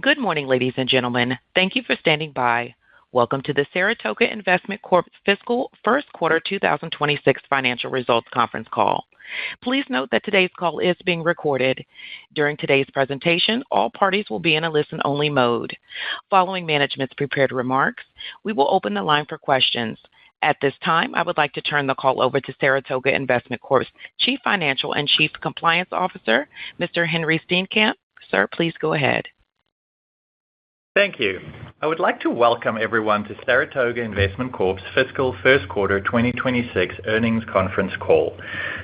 Good morning, ladies and gentlemen. Thank you for standing by. Welcome to the Saratoga Investment Corp fiscal first quarter 2026 financial results conference call. Please note that today's call is being recorded. During today's presentation, all parties will be in a listen-only mode. Following management's prepared remarks, we will open the line for questions. At this time, I would like to turn the call over to Saratoga Investment Corp's Chief Financial and Chief Compliance Officer, Mr. Henry Steenkamp. Sir, please go ahead. Thank you. I would like to welcome everyone to Saratoga Investment Corp's fiscal first quarter 2026 earnings conference call.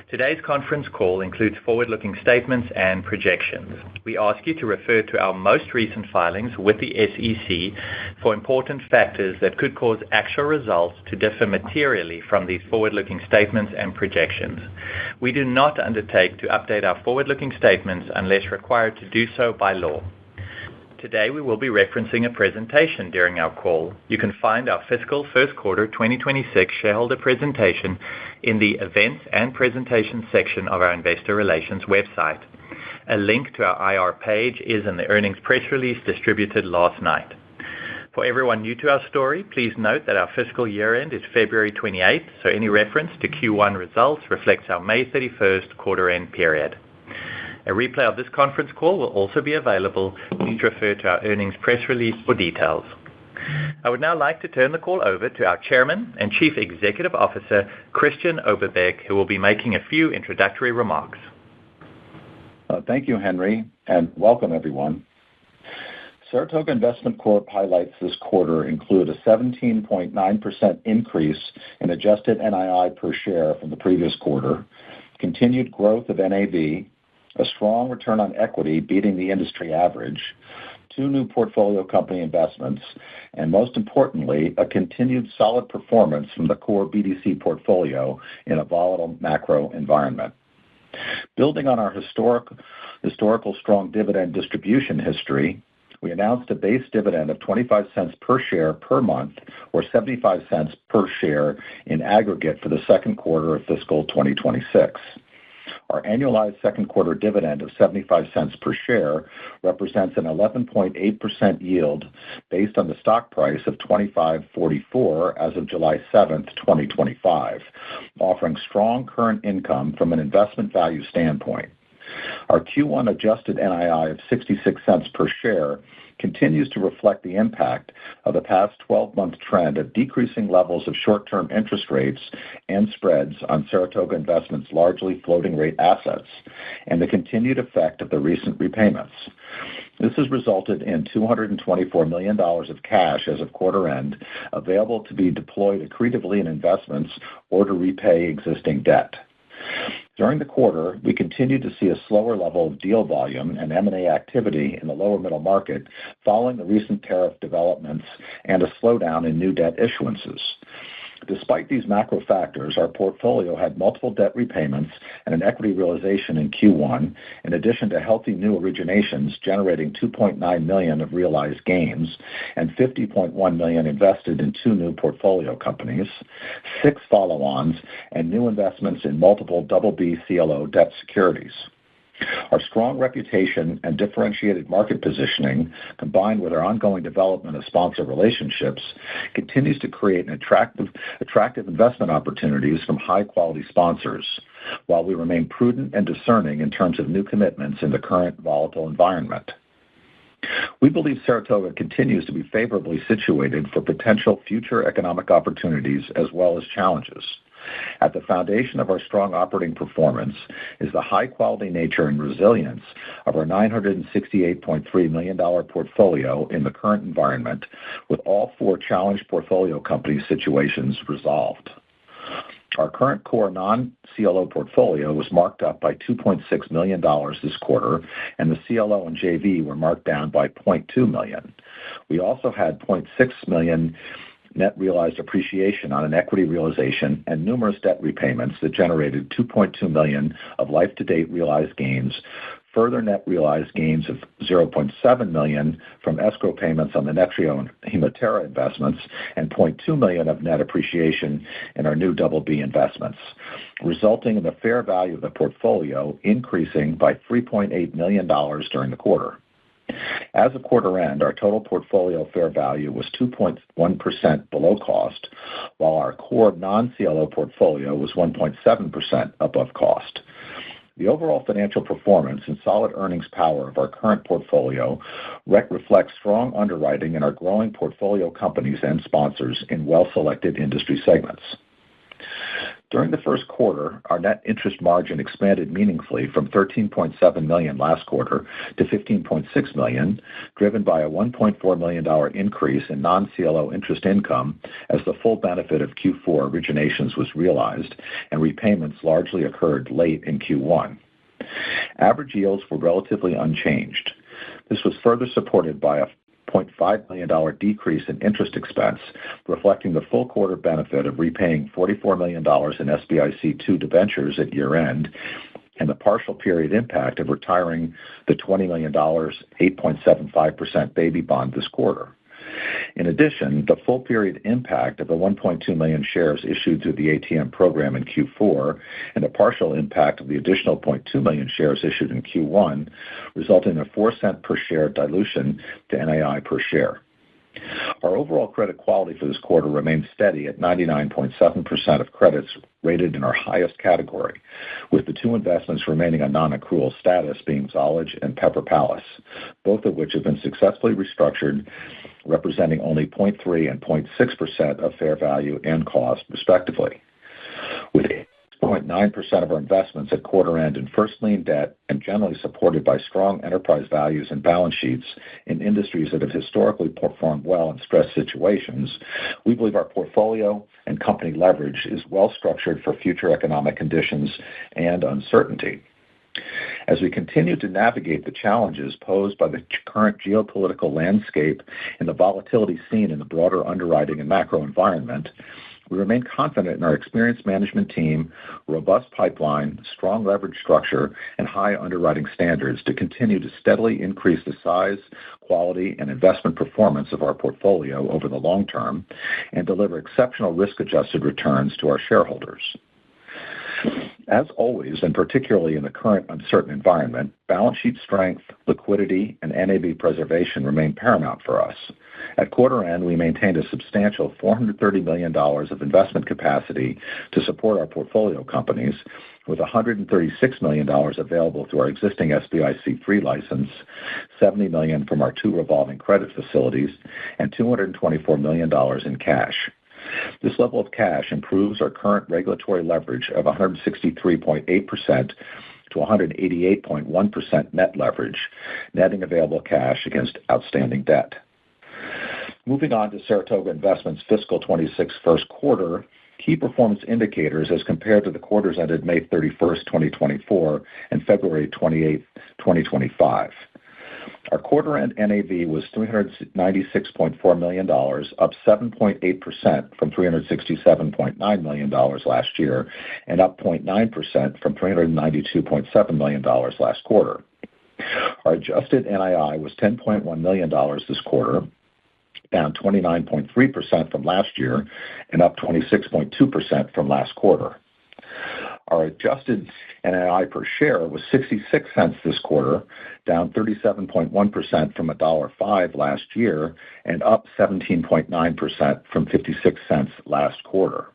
Today's conference call includes forward-looking statements and projections. We ask you to refer to our most recent filings with the SEC for important factors that could cause actual results to differ materially from these forward-looking statements and projections. We do not undertake to update our forward-looking statements unless required to do so by law. Today, we will be referencing a presentation during our call. You can find our fiscal first quarter 2026 shareholder presentation in the Events and Presentations section of our Investor Relations website. A link to our IR page is in the earnings press release distributed last night. For everyone new to our story, please note that our fiscal year-end is February 28th, so any reference to Q1 results reflects our May 31st quarter-end period. A replay of this conference call will also be available. Please refer to our earnings press release for details. I would now like to turn the call over to our Chairman and Chief Executive Officer, Christian Oberbeck, who will be making a few introductory remarks. Thank you, Henry, and welcome everyone. Saratoga Investment Corp highlights this quarter include a 17.9% increase in adjusted NII per share from the previous quarter, continued growth of NAV, a strong return on equity beating the industry average, 2 new portfolio company investments, and most importantly, a continued solid performance from the core BDC portfolio in a volatile macro environment. Building on our historical strong dividend distribution history, we announced a base dividend of 25 cents per share per month, or 75 cents per share in aggregate for the second quarter of fiscal 2026. Our annualized second quarter dividend of 75 cents per share represents an 11.8% yield based on the stock price of $25.44 as of July 7th, 2025, offering strong current income from an investment value standpoint. Our Q1 adjusted NII of 66 cents per share continues to reflect the impact of the past 12-month trend of decreasing levels of short-term interest rates and spreads on Saratoga Investment's largely floating rate assets and the continued effect of the recent repayments. This has resulted in $224 million of cash as of quarter end, available to be deployed accretively in investments or to repay existing debt. During the quarter, we continued to see a slower level of deal volume and M&A activity in the lower middle market following the recent tariff developments and a slowdown in new debt issuances. Despite these macro factors, our portfolio had multiple debt repayments and an equity realization in Q1, in addition to healthy new originations generating $2.9 million of realized gains and $50.1 million invested in 2 new portfolio companies, 6 follow-ons, and new investments in multiple BB CLO debt securities. Our strong reputation and differentiated market positioning, combined with our ongoing development of sponsor relationships, continues to create an attractive investment opportunities from high-quality sponsors, while we remain prudent and discerning in terms of new commitments in the current volatile environment. We believe Saratoga continues to be favorably situated for potential future economic opportunities as well as challenges. At the foundation of our strong operating performance is the high-quality nature and resilience of our $968.3 million portfolio in the current environment, with all 4 challenged portfolio company situations resolved. Our current core non-CLO portfolio was marked up by $2.6 million this quarter, and the CLO and JV were marked down by $0.2 million. We also had $0.6 million net realized appreciation on an equity realization and numerous debt repayments that generated $2.2 million of life-to-date realized gains, further net realized gains of $0.7 million from escrow payments on the Netrio and Hematera investments, and $0.2 million of net appreciation in our new BB investments, resulting in the fair value of the portfolio increasing by $3.8 million during the quarter. As of quarter end, our total portfolio fair value was 2.1% below cost, while our core non-CLO portfolio was 1.7% above cost. The overall financial performance and solid earnings power of our current portfolio reflects strong underwriting in our growing portfolio companies and sponsors in well-selected industry segments. During the first quarter, our net interest margin expanded meaningfully from $13.7 million last quarter to $15.6 million, driven by a $1.4 million increase in non-CLO interest income as the full benefit of Q4 originations was realized and repayments largely occurred late in Q1. Average yields were relatively unchanged. This was further supported by a $0.5 million decrease in interest expense, reflecting the full quarter benefit of repaying $44 million in SBIC 2 debentures at year-end and the partial period impact of retiring the $20 million 8.75% baby bond this quarter. In addition, the full period impact of the 1.2 million shares issued through the ATM program in Q4 and the partial impact of the additional 0.2 million shares issued in Q1 resulted in a 4-cent per share dilution to NII per share. Our overall credit quality for this quarter remained steady at 99.7% of credits rated in our highest category, with the two investments remaining on non-accrual status being Zollege and Pepper Palace, both of which have been successfully restructured, representing only 0.3% and 0.6% of fair value and cost, respectively. With 8.9% of our investments at quarter end in first lien debt and generally supported by strong enterprise values and balance sheets in industries that have historically performed well in stress situations, we believe our portfolio and company leverage is well structured for future economic conditions and uncertainty. As we continue to navigate the challenges posed by the current geopolitical landscape and the volatility seen in the broader underwriting and macro environment, we remain confident in our experienced management team, robust pipeline, strong leverage structure, and high underwriting standards to continue to steadily increase the size, quality, and investment performance of our portfolio over the long term and deliver exceptional risk-adjusted returns to our shareholders. As always, and particularly in the current uncertain environment, balance sheet strength, liquidity, and NAV preservation remain paramount for us. At quarter end, we maintained a substantial $430 million of investment capacity to support our portfolio companies, with $136 million available through our existing SBIC 3 license, $70 million from our 2 revolving credit facilities, and $224 million in cash. This level of cash improves our current regulatory leverage of 163.8% to 188.1% net leverage, netting available cash against outstanding debt. Moving on to Saratoga Investment's fiscal 26 first quarter, key performance indicators as compared to the quarters ended May 31st, 2024 and February 28th, 2025. Our quarter-end NAV was $396.4 million, up 7.8% from $367.9 million last year, and up 0.9% from $392.7 million last quarter. Our adjusted NII was $10.1 million this quarter, down 29.3% from last year, and up 26.2% from last quarter. Our adjusted NII per share was 66 cents this quarter, down 37.1% from $1.05 last year, and up 17.9% from 56 cents last quarter.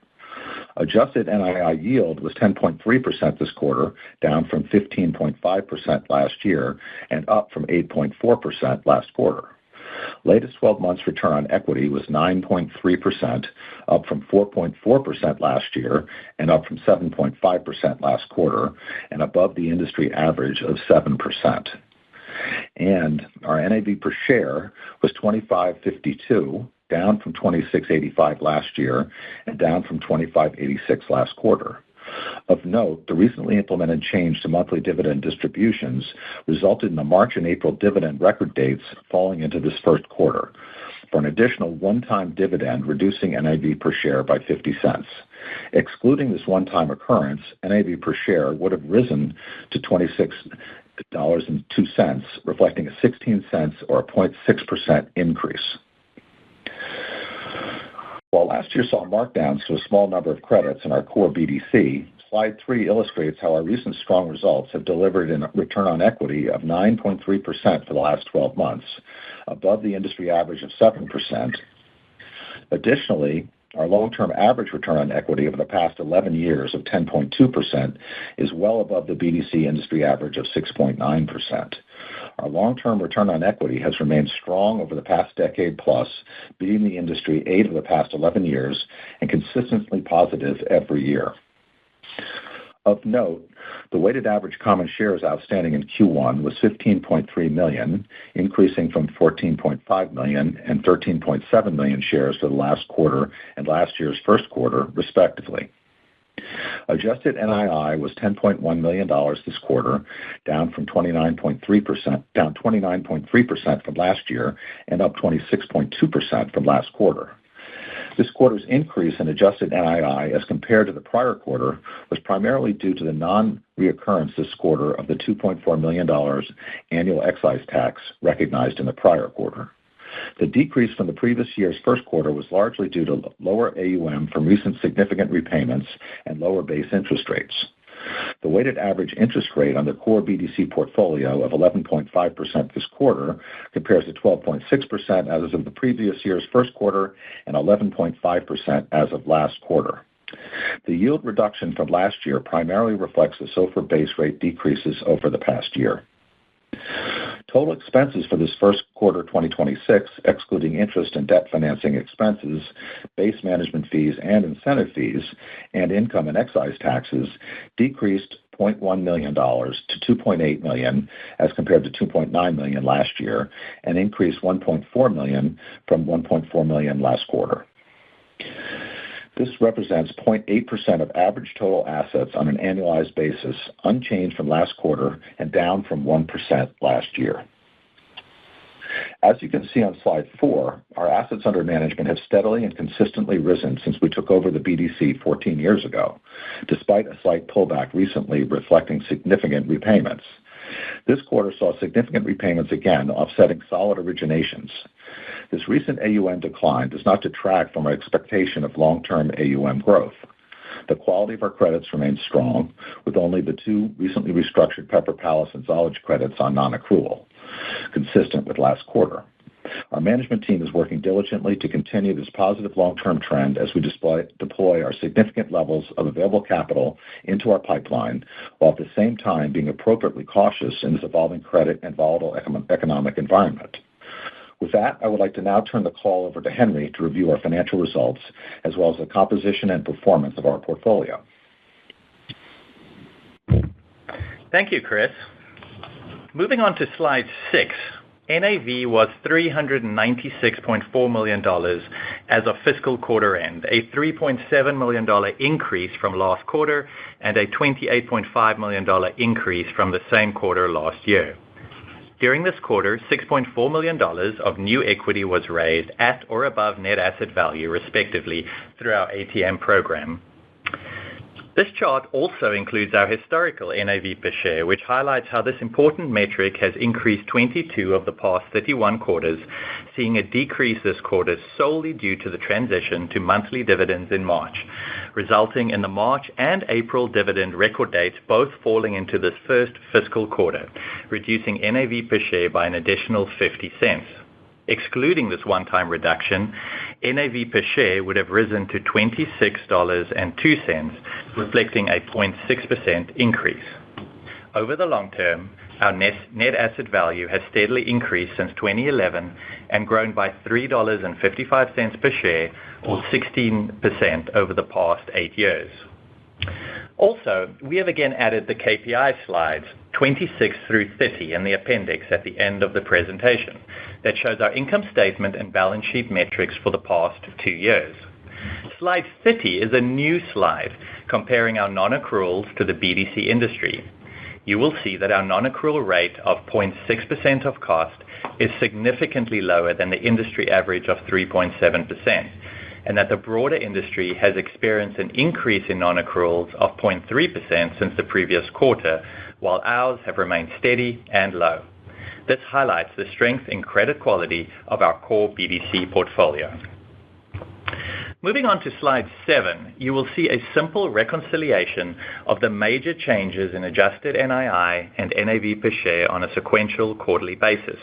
Adjusted NII yield was 10.3% this quarter, down from 15.5% last year, and up from 8.4% last quarter. Latest 12 months return on equity was 9.3%, up from 4.4% last year, and up from 7.5% last quarter, and above the industry average of 7%. And our NAV per share was $25.52, down from $26.85 last year, and down from $25.86 last quarter. Of note, the recently implemented change to monthly dividend distributions resulted in the March and April dividend record dates falling into this first quarter, for an additional one-time dividend reducing NAV per share by 50 cents. Excluding this one-time occurrence, NAV per share would have risen to $26.02, reflecting a 16 cents or a 0.6% increase. While last year saw markdowns to a small number of credits in our core BDC, slide 3 illustrates how our recent strong results have delivered a return on equity of 9.3% for the last 12 months, above the industry average of 7%. Additionally, our long-term average return on equity over the past 11 years of 10.2% is well above the BDC industry average of 6.9%. Our long-term return on equity has remained strong over the past decade plus, beating the industry 8 of the past 11 years and consistently positive every year. Of note, the weighted average common shares outstanding in Q1 was 15.3 million, increasing from 14.5 million and 13.7 million shares for the last quarter and last year's first quarter, respectively. Adjusted NII was $10.1 million this quarter, down 29.3% from last year and up 26.2% from last quarter. This quarter's increase in adjusted NII as compared to the prior quarter was primarily due to the non-reoccurrence this quarter of the $2.4 million annual excise tax recognized in the prior quarter. The decrease from the previous year's first quarter was largely due to lower AUM from recent significant repayments and lower base interest rates. The weighted average interest rate on the core BDC portfolio of 11.5% this quarter compares to 12.6% as of the previous year's first quarter and 11.5% as of last quarter. The yield reduction from last year primarily reflects the SOFR base rate decreases over the past year. Total expenses for this first quarter 2026, excluding interest and debt financing expenses, base management fees and incentive fees, and income and excise taxes, decreased $0.1 million to $2.8 million as compared to $2.9 million last year, and increased $1.4 million from $1.4 million last quarter. This represents 0.8% of average total assets on an annualized basis, unchanged from last quarter and down from 1% last year. As you can see on slide 4, our assets under management have steadily and consistently risen since we took over the BDC 14 years ago, despite a slight pullback recently reflecting significant repayments. This quarter saw significant repayments again, offsetting solid originations. This recent AUM decline does not detract from our expectation of long-term AUM growth. The quality of our credits remains strong, with only the 2 recently restructured Pepper Palace and Zollege credits on non-accrual, consistent with last quarter. Our management team is working diligently to continue this positive long-term trend as we deploy our significant levels of available capital into our pipeline, while at the same time being appropriately cautious in this evolving credit and volatile economic environment. With that, I would like to now turn the call over to Henry to review our financial results, as well as the composition and performance of our portfolio. Thank you, Chris. Moving on to slide 6, NAV was $396.4 million as of fiscal quarter end, a $3.7 million increase from last quarter and a $28.5 million increase from the same quarter last year. During this quarter, $6.4 million of new equity was raised at or above net asset value, respectively, through our ATM program. This chart also includes our historical NAV per share, which highlights how this important metric has increased 22 of the past 31 quarters, seeing a decrease this quarter solely due to the transition to monthly dividends in March, resulting in the March and April dividend record dates both falling into this first fiscal quarter, reducing NAV per share by an additional 50 cents. Excluding this one-time reduction, NAV per share would have risen to $26.02, reflecting a 0.6% increase. Over the long term, our net asset value has steadily increased since 2011 and grown by $3.55 per share, or 16% over the past 8 years. Also, we have again added the KPI slides 26 through 30 in the appendix at the end of the presentation that shows our income statement and balance sheet metrics for the past 2 years. Slide 30 is a new slide comparing our non-accruals to the BDC industry. You will see that our non-accrual rate of 0.6% of cost is significantly lower than the industry average of 3.7%, and that the broader industry has experienced an increase in non-accruals of 0.3% since the previous quarter, while ours have remained steady and low. This highlights the strength in credit quality of our core BDC portfolio. Moving on to slide 7, you will see a simple reconciliation of the major changes in adjusted NII and NAV per share on a sequential quarterly basis.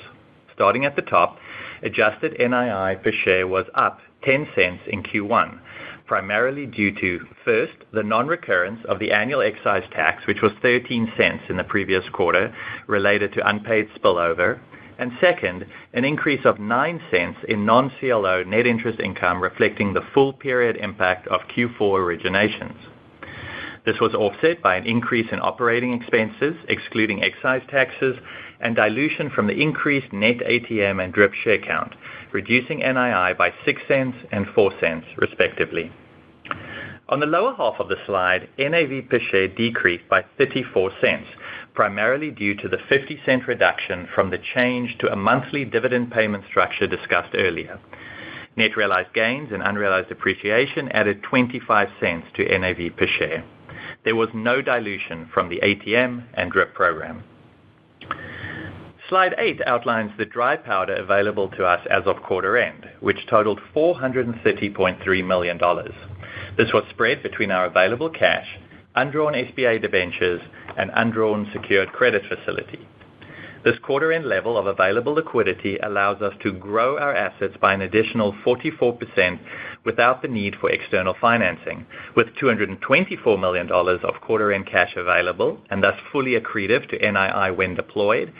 Starting at the top, adjusted NII per share was up 10 cents in Q1, primarily due to, first, the non-recurrence of the annual excise tax, which was 13 cents in the previous quarter, related to unpaid spillover, and second, an increase of 9 cents in non-CLO net interest income reflecting the full period impact of Q4 originations. This was offset by an increase in operating expenses, excluding excise taxes, and dilution from the increased net ATM and DRIP share count, reducing NII by 6 cents and 4 cents, respectively. On the lower half of the slide, NAV per share decreased by 34 cents, primarily due to the 50-cent reduction from the change to a monthly dividend payment structure discussed earlier. Net realized gains and unrealized appreciation added 25 cents to NAV per share. There was no dilution from the ATM and DRIP program. Slide 8 outlines the dry powder available to us as of quarter end, which totaled $430.3 million. This was spread between our available cash, undrawn SBA debentures, and undrawn secured credit facility. This quarter-end level of available liquidity allows us to grow our assets by an additional 44% without the need for external financing, with $224 million of quarter-end cash available and thus fully accretive to NII when deployed,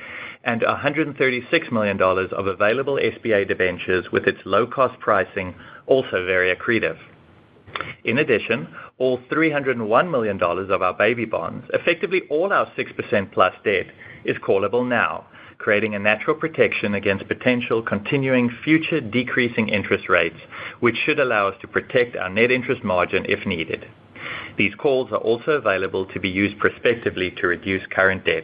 and $136 million of available SBA debentures with its low-cost pricing also very accretive. In addition, all $301 million of our baby bonds, effectively all our 6% plus debt, is callable now, creating a natural protection against potential continuing future decreasing interest rates, which should allow us to protect our net interest margin if needed. These calls are also available to be used prospectively to reduce current debt.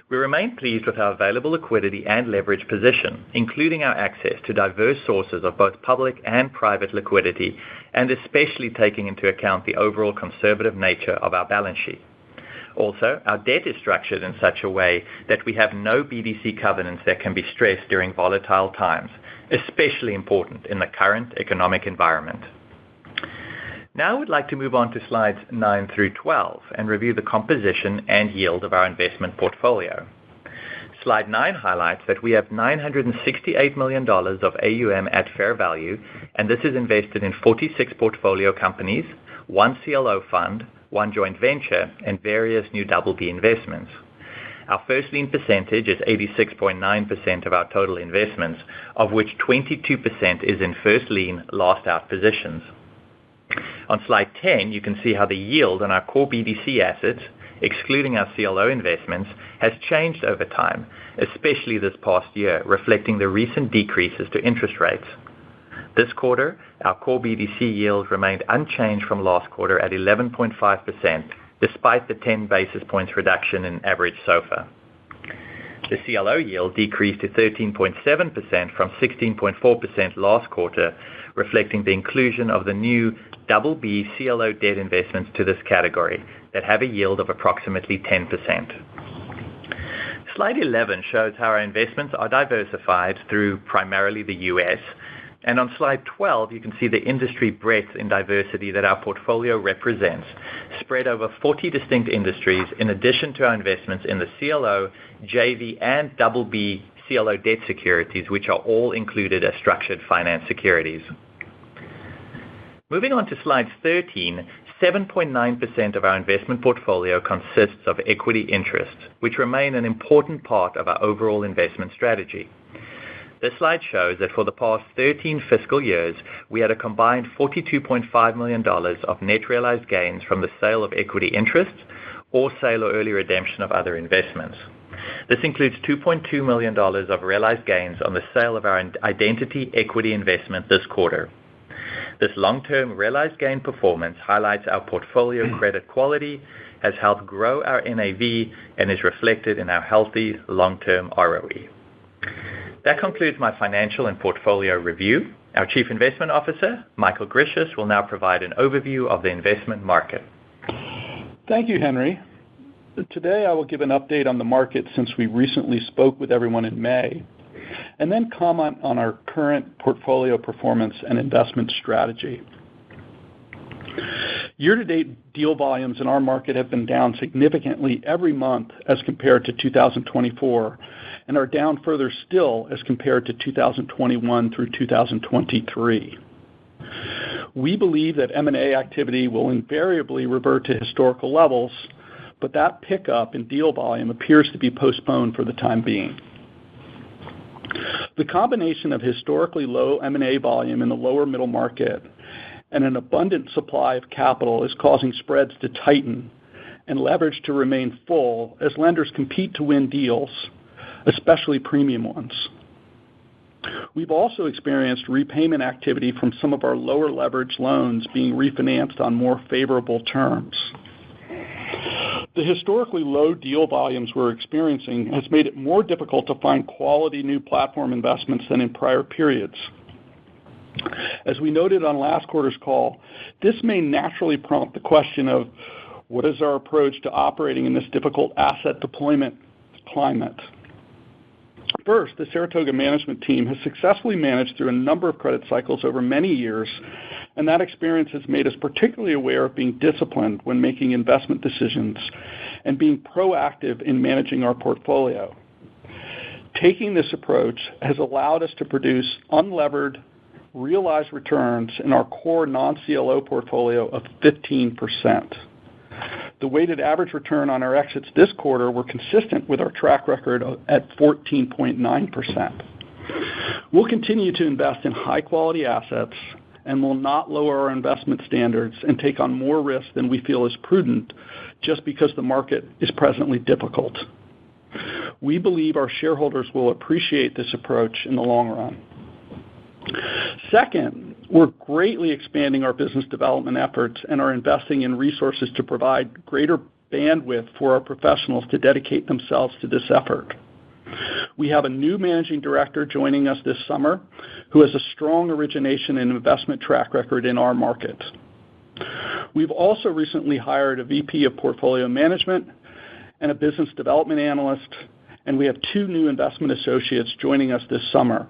We remain pleased with our available liquidity and leverage position, including our access to diverse sources of both public and private liquidity, and especially taking into account the overall conservative nature of our balance sheet. Also, our debt is structured in such a way that we have no BDC covenants that can be stressed during volatile times, especially important in the current economic environment. Now I would like to move on to slides 9 through 12 and review the composition and yield of our investment portfolio. Slide 9 highlights that we have $968 million of AUM at fair value, and this is invested in 46 portfolio companies, 1 CLO fund, 1 joint venture, and various new BB investments. Our first lien percentage is 86.9% of our total investments, of which 22% is in first lien last out positions. On slide 10, you can see how the yield on our core BDC assets, excluding our CLO investments, has changed over time, especially this past year, reflecting the recent decreases to interest rates. This quarter, our core BDC yield remained unchanged from last quarter at 11.5%, despite the 10 basis points reduction in average SOFR. The CLO yield decreased to 13.7% from 16.4% last quarter, reflecting the inclusion of the new BB CLO debt investments to this category that have a yield of approximately 10%. Slide 11 shows how our investments are diversified through primarily the U.S., and on slide 12 you can see the industry breadth and diversity that our portfolio represents, spread over 40 distinct industries in addition to our investments in the CLO, JV, and BB CLO debt securities, which are all included as structured finance securities. Moving on to slide 13, 7.9% of our investment portfolio consists of equity interests, which remain an important part of our overall investment strategy. This slide shows that for the past 13 fiscal years, we had a combined $42.5 million of net realized gains from the sale of equity interests or sale or early redemption of other investments. This includes $2.2 million of realized gains on the sale of our identity equity investment this quarter. This long-term realized gain performance highlights our portfolio credit quality, has helped grow our NAV, and is reflected in our healthy long-term ROE. That concludes my financial and portfolio review. Our Chief Investment Officer, Michael Grisius, will now provide an overview of the investment market. Thank you, Henry. Today I will give an update on the market since we recently spoke with everyone in May. and then comment on our current portfolio performance and investment strategy. Year-to-date deal volumes in our market have been down significantly every month as compared to 2024, and are down further still as compared to 2021 through 2023. We believe that M&A activity will invariably revert to historical levels, but that pickup in deal volume appears to be postponed for the time being. The combination of historically low M&A volume in the lower middle market and an abundant supply of capital is causing spreads to tighten and leverage to remain full as lenders compete to win deals, especially premium ones. We've also experienced repayment activity from some of our lower leverage loans being refinanced on more favorable terms. The historically low deal volumes we're experiencing has made it more difficult to find quality new platform investments than in prior periods. As we noted on last quarter's call, this may naturally prompt the question of what is our approach to operating in this difficult asset deployment climate. First, the Saratoga management team has successfully managed through a number of credit cycles over many years, and that experience has made us particularly aware of being disciplined when making investment decisions and being proactive in managing our portfolio. Taking this approach has allowed us to produce unlevered, realized returns in our core non-CLO portfolio of 15%. The weighted average return on our exits this quarter were consistent with our track record at 14.9%. We'll continue to invest in high-quality assets and will not lower our investment standards and take on more risk than we feel is prudent just because the market is presently difficult. We believe our shareholders will appreciate this approach in the long run. Second, we're greatly expanding our business development efforts and are investing in resources to provide greater bandwidth for our professionals to dedicate themselves to this effort. We have a new managing director joining us this summer who has a strong origination and investment track record in our market. We've also recently hired a VP of portfolio management and a business development analyst, and we have 2 new investment associates joining us this summer.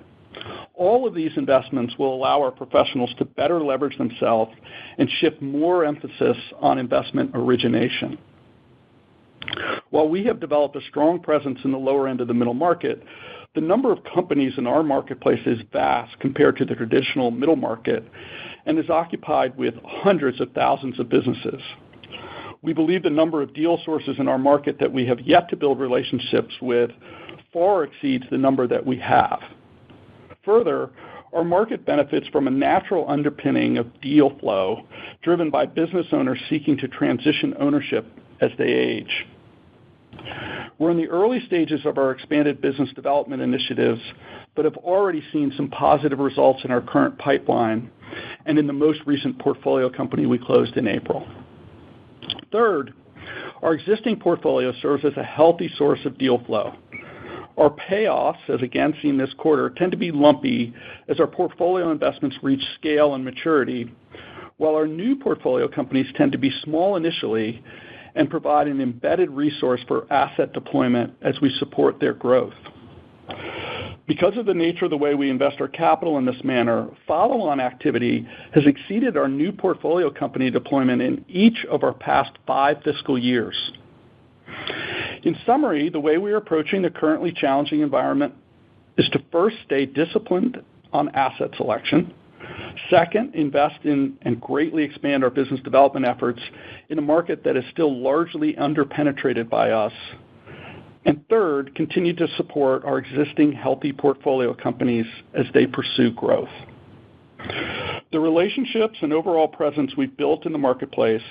All of these investments will allow our professionals to better leverage themselves and shift more emphasis on investment origination. While we have developed a strong presence in the lower end of the middle market, the number of companies in our marketplace is vast compared to the traditional middle market and is occupied with hundreds of thousands of businesses. We believe the number of deal sources in our market that we have yet to build relationships with far exceeds the number that we have. Further, our market benefits from a natural underpinning of deal flow driven by business owners seeking to transition ownership as they age. We're in the early stages of our expanded business development initiatives, but have already seen some positive results in our current pipeline and in the most recent portfolio company we closed in April. Third, our existing portfolio serves as a healthy source of deal flow. Our payoffs, as again seen this quarter, tend to be lumpy as our portfolio investments reach scale and maturity, while our new portfolio companies tend to be small initially and provide an embedded resource for asset deployment as we support their growth. Because of the nature of the way we invest our capital in this manner, follow-on activity has exceeded our new portfolio company deployment in each of our past 5 fiscal years. In summary, the way we are approaching the currently challenging environment is to first stay disciplined on asset selection, second, invest in and greatly expand our business development efforts in a market that is still largely underpenetrated by us, and third, continue to support our existing healthy portfolio companies as they pursue growth. The relationships and overall presence we've built in the marketplace,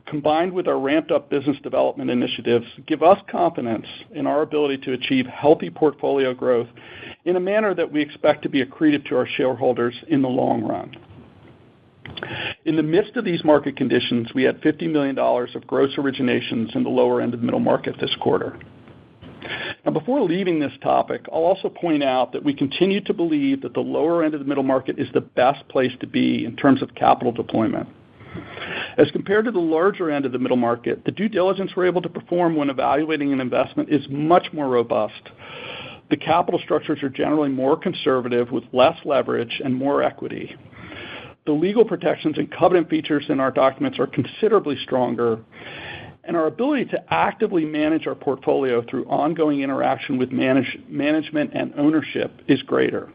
combined with our ramped-up business development initiatives, give us confidence in our ability to achieve healthy portfolio growth in a manner that we expect to be accretive to our shareholders in the long run. In the midst of these market conditions, we had $50 million of gross originations in the lower end of the middle market this quarter. Now, before leaving this topic, I'll also point out that we continue to believe that the lower end of the middle market is the best place to be in terms of capital deployment. As compared to the larger end of the middle market, the due diligence we're able to perform when evaluating an investment is much more robust. The capital structures are generally more conservative with less leverage and more equity. The legal protections and covenant features in our documents are considerably stronger, and our ability to actively manage our portfolio through ongoing interaction with management and ownership is greater.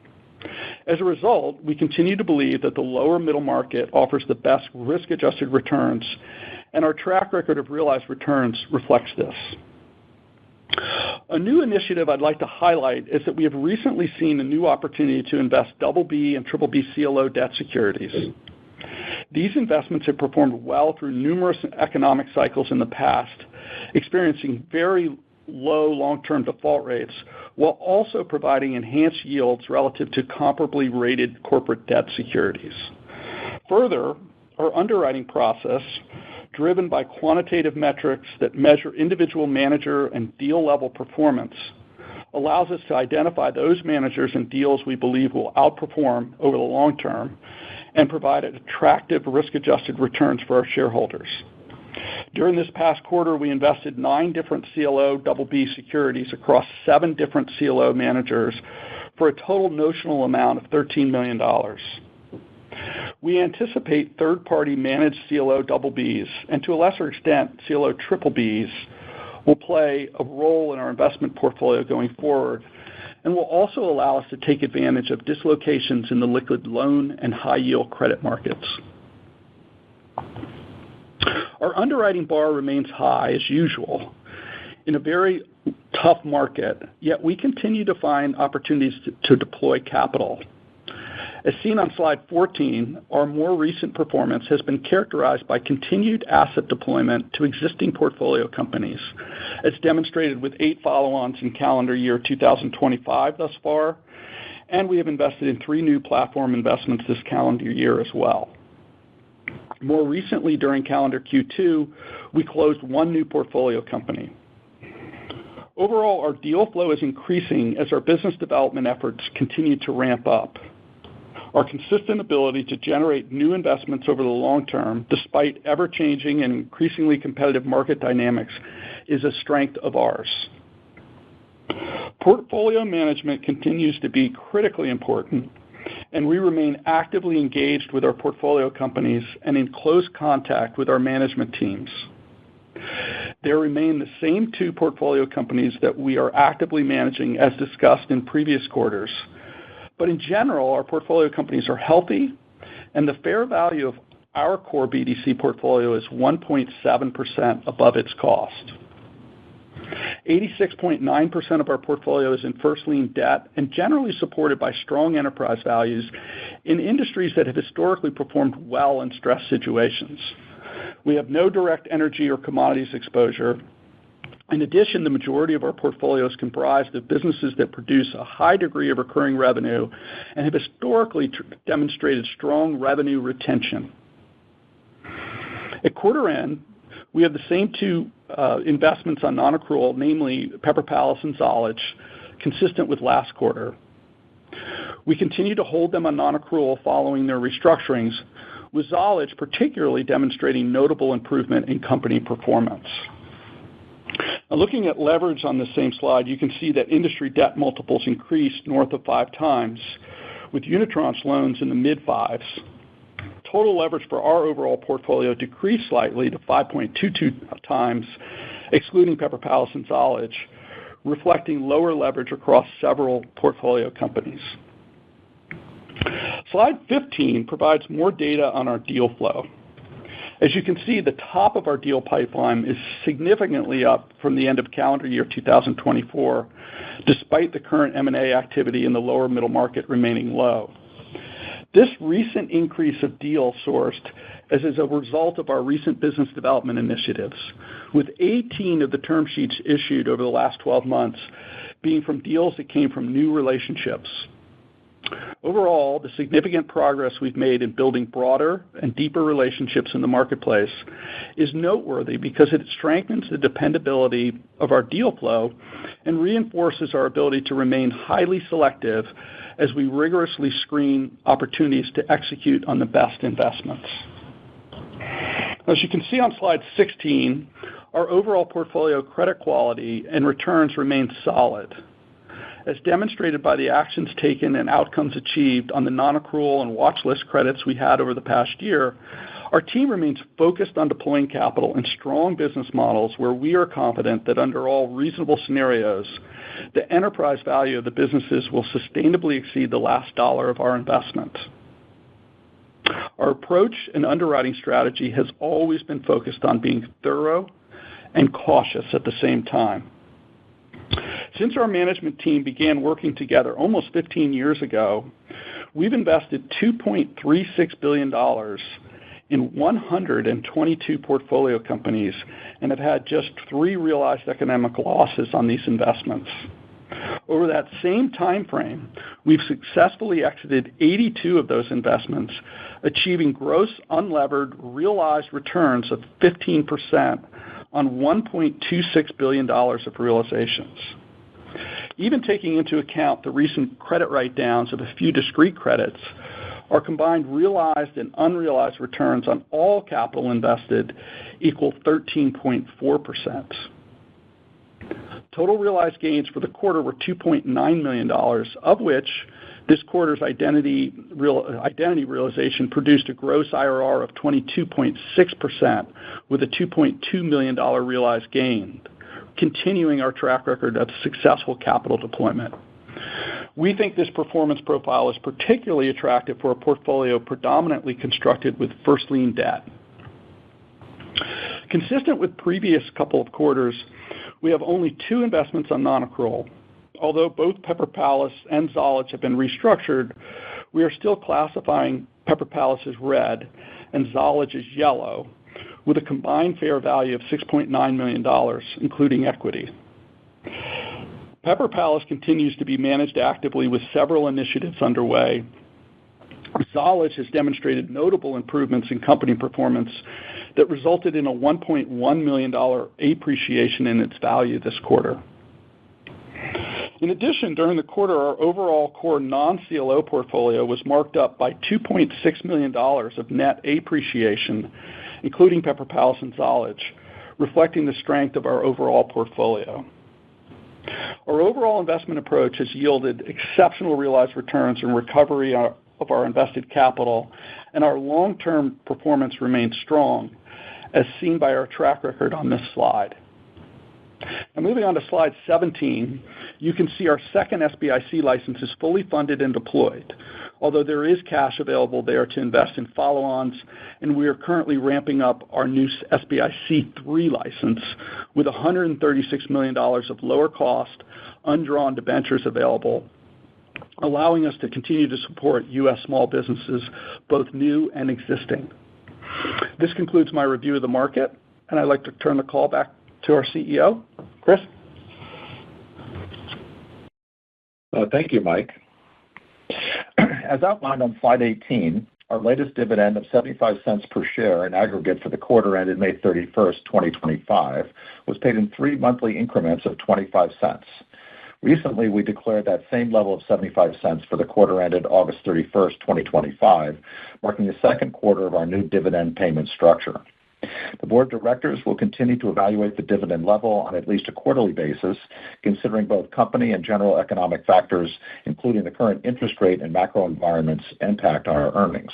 As a result, we continue to believe that the lower middle market offers the best risk-adjusted returns, and our track record of realized returns reflects this. A new initiative I'd like to highlight is that we have recently seen a new opportunity to invest BB and BBB CLO debt securities. These investments have performed well through numerous economic cycles in the past, experiencing very low long-term default rates, while also providing enhanced yields relative to comparably rated corporate debt securities. Further, our underwriting process, driven by quantitative metrics that measure individual manager and deal-level performance, allows us to identify those managers and deals we believe will outperform over the long term and provide attractive risk-adjusted returns for our shareholders. During this past quarter, we invested 9 different CLO BB securities across 7 different CLO managers for a total notional amount of $13 million. We anticipate third-party managed CLO BBs, and to a lesser extent, CLO BBBs, will play a role in our investment portfolio going forward, and will also allow us to take advantage of dislocations in the liquid loan and high-yield credit markets. Our underwriting bar remains high as usual in a very tough market, yet we continue to find opportunities to deploy capital. As seen on slide 14, our more recent performance has been characterized by continued asset deployment to existing portfolio companies, as demonstrated with 8 follow-ons in calendar year 2025 thus far, and we have invested in 3 new platform investments this calendar year as well. More recently, during calendar Q2, we closed 1 new portfolio company. Overall, our deal flow is increasing as our business development efforts continue to ramp up. Our consistent ability to generate new investments over the long term, despite ever-changing and increasingly competitive market dynamics, is a strength of ours. Portfolio management continues to be critically important, and we remain actively engaged with our portfolio companies and in close contact with our management teams. There remain the same 2 portfolio companies that we are actively managing as discussed in previous quarters. But in general, our portfolio companies are healthy, and the fair value of our core BDC portfolio is 1.7% above its cost. 86.9% of our portfolio is in first lien debt and generally supported by strong enterprise values in industries that have historically performed well in stress situations. We have no direct energy or commodities exposure. In addition, the majority of our portfolio is comprised of businesses that produce a high degree of recurring revenue and have historically demonstrated strong revenue retention. At quarter end, we have the same 2 investments on non-accrual, namely Pepper Palace and Zollege, consistent with last quarter. We continue to hold them on non-accrual following their restructurings, with Zollege particularly demonstrating notable improvement in company performance. Now, looking at leverage on the same slide, you can see that industry debt multiples increased north of 5 times, with unitranche loans in the mid-5s. Total leverage for our overall portfolio decreased slightly to 5.22 times, excluding Pepper Palace and Zollege, reflecting lower leverage across several portfolio companies. Slide 15 provides more data on our deal flow. As you can see, the top of our deal pipeline is significantly up from the end of calendar year 2024, despite the current M&A activity in the lower middle market remaining low. This recent increase of deal sourced as a result of our recent business development initiatives, with 18 of the term sheets issued over the last 12 months being from deals that came from new relationships. Overall, the significant progress we've made in building broader and deeper relationships in the marketplace is noteworthy because it strengthens the dependability of our deal flow and reinforces our ability to remain highly selective as we rigorously screen opportunities to execute on the best investments. As you can see on slide 16, our overall portfolio credit quality and returns remain solid. As demonstrated by the actions taken and outcomes achieved on the non-accrual and watch list credits we had over the past year, our team remains focused on deploying capital in strong business models where we are confident that under all reasonable scenarios, the enterprise value of the businesses will sustainably exceed the last dollar of our investment. Our approach and underwriting strategy has always been focused on being thorough and cautious at the same time. Since our management team began working together almost 15 years ago, we've invested $2.36 billion in 122 portfolio companies and have had just 3 realized economic losses on these investments. Over that same time frame, we've successfully exited 82 of those investments, achieving gross unlevered realized returns of 15% on $1.26 billion of realizations. Even taking into account the recent credit write-downs of a few discrete credits, our combined realized and unrealized returns on all capital invested equal 13.4%. Total realized gains for the quarter were $2.9 million, of which this quarter's identity realization produced a gross IRR of 22.6% with a $2.2 million realized gain, continuing our track record of successful capital deployment. We think this performance profile is particularly attractive for a portfolio predominantly constructed with first lien debt. Consistent with previous couple of quarters, we have only 2 investments on non-accrual. Although both Pepper Palace and Zollege have been restructured, we are still classifying Pepper Palace as red and Zollege as yellow, with a combined fair value of $6.9 million, including equity. Pepper Palace continues to be managed actively with several initiatives underway. Zollege has demonstrated notable improvements in company performance that resulted in a $1.1 million appreciation in its value this quarter. In addition, during the quarter, our overall core non-CLO portfolio was marked up by $2.6 million of net appreciation, including Pepper Palace and Zollege, reflecting the strength of our overall portfolio. Our overall investment approach has yielded exceptional realized returns and recovery of our invested capital, and our long-term performance remains strong, as seen by our track record on this slide. Now, moving on to slide 17, you can see our second SBIC license is fully funded and deployed, although there is cash available there to invest in follow-ons, and we are currently ramping up our new SBIC 3 license with $136 million of lower cost, undrawn debentures available, allowing us to continue to support U.S. small businesses, both new and existing. This concludes my review of the market, and I'd like to turn the call back to our CEO, Chris. Thank you, Mike. As outlined on slide 18, our latest dividend of 75 cents per share in aggregate for the quarter ended May 31st, 2025, was paid in 3 monthly increments of 25 cents. Recently, we declared that same level of 75 cents for the quarter ended August 31st, 2025, marking the second quarter of our new dividend payment structure. The board of directors will continue to evaluate the dividend level on at least a quarterly basis, considering both company and general economic factors, including the current interest rate and macro environments impact on our earnings.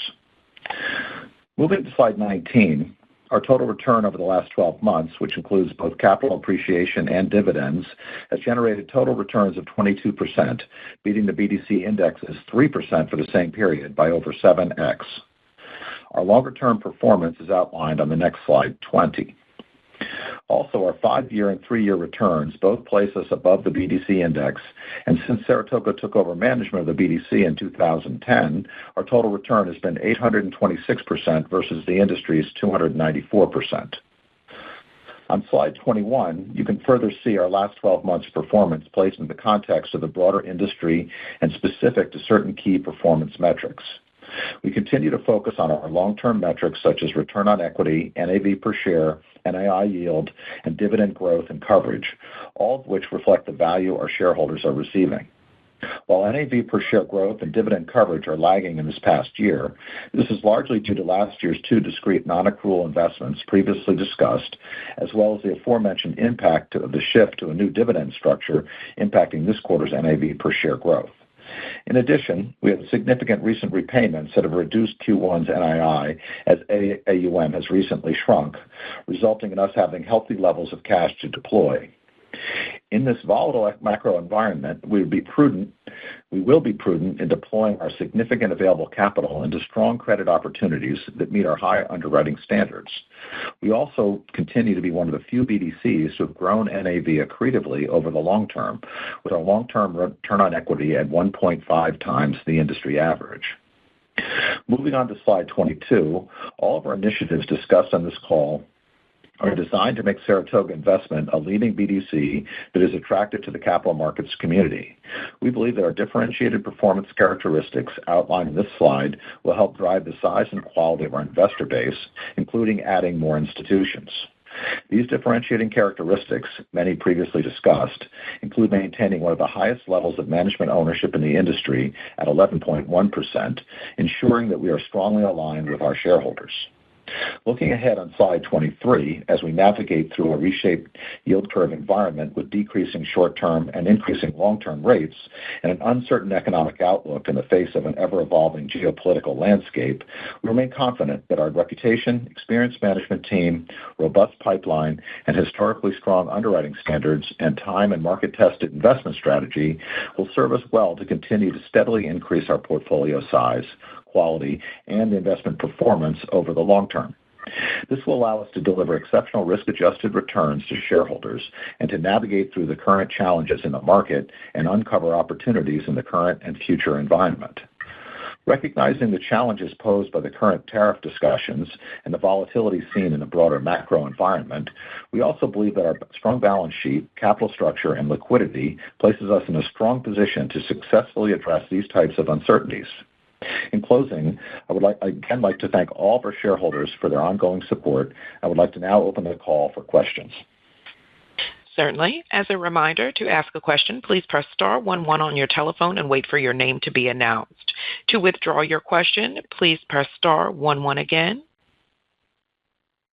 Moving to slide 19, our total return over the last 12 months, which includes both capital appreciation and dividends, has generated total returns of 22%, beating the BDC index's 3% for the same period by over 7x. Our longer-term performance is outlined on the next slide, 20. Also, our 5-year and 3-year returns both place us above the BDC index, and since Saratoga took over management of the BDC in 2010, our total return has been 826% versus the industry's 294%. On slide 21, you can further see our last 12 months' performance placed in the context of the broader industry and specific to certain key performance metrics. We continue to focus on our long-term metrics such as return on equity, NAV per share, NII yield, and dividend growth and coverage, all of which reflect the value our shareholders are receiving. While NAV per share growth and dividend coverage are lagging in this past year, this is largely due to last year's two discrete non-accrual investments previously discussed, as well as the aforementioned impact of the shift to a new dividend structure impacting this quarter's NAV per share growth. In addition, we have significant recent repayments that have reduced Q1's NII as AUM has recently shrunk, resulting in us having healthy levels of cash to deploy. In this volatile macro environment, we will be prudent in deploying our significant available capital into strong credit opportunities that meet our high underwriting standards. We also continue to be one of the few BDCs to have grown NAV accretively over the long term, with our long-term return on equity at 1.5 times the industry average. Moving on to slide 22, all of our initiatives discussed on this call are designed to make Saratoga Investment a leading BDC that is attractive to the capital markets community. We believe that our differentiated performance characteristics outlined in this slide will help drive the size and quality of our investor base, including adding more institutions. These differentiating characteristics, many previously discussed, include maintaining one of the highest levels of management ownership in the industry at 11.1%, ensuring that we are strongly aligned with our shareholders. Looking ahead on slide 23, as we navigate through a reshaped yield curve environment with decreasing short-term and increasing long-term rates and an uncertain economic outlook in the face of an ever-evolving geopolitical landscape, we remain confident that our reputation, experienced management team, robust pipeline, and historically strong underwriting standards and time and market-tested investment strategy will serve us well to continue to steadily increase our portfolio size, quality, and investment performance over the long term. This will allow us to deliver exceptional risk-adjusted returns to shareholders and to navigate through the current challenges in the market and uncover opportunities in the current and future environment. Recognizing the challenges posed by the current tariff discussions and the volatility seen in the broader macro environment, we also believe that our strong balance sheet, capital structure, and liquidity places us in a strong position to successfully address these types of uncertainties. In closing, I would again like to thank all of our shareholders for their ongoing support. I would like to now open the call for questions. Certainly. As a reminder, to ask a question, please press star 11 on your telephone and wait for your name to be announced. To withdraw your question, please press star 11 again.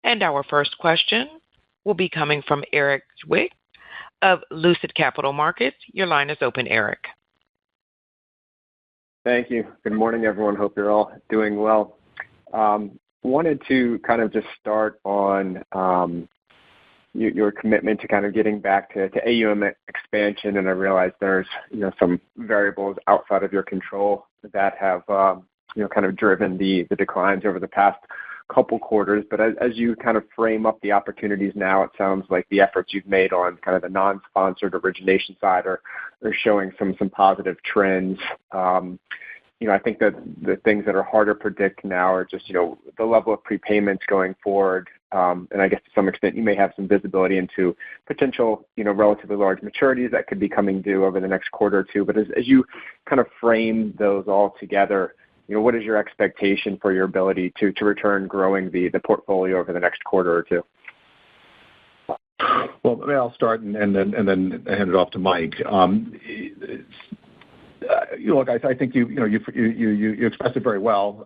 And our first question will be coming from Eric Zwick of Lucid Capital Markets. Your line is open, Eric. Thank you. Good morning, everyone. Hope you're all doing well. Wanted to kind of just start on your commitment to kind of getting back to AUM expansion, and I realize there's some variables outside of your control that have kind of driven the declines over the past couple quarters. But as you kind of frame up the opportunities now, it sounds like the efforts you've made on kind of the non-sponsored origination side are showing some positive trends. I think that the things that are harder to predict now are just, the level of prepayments going forward. And I guess to some extent you may have some visibility into potential, relatively large maturities that could be coming due over the next quarter or two. But as you kind of frame those all together, what is your expectation for your ability to return growing the portfolio over the next quarter or two? Well, maybe I'll start and then hand it off to Mike. Look, I think you expressed it very well.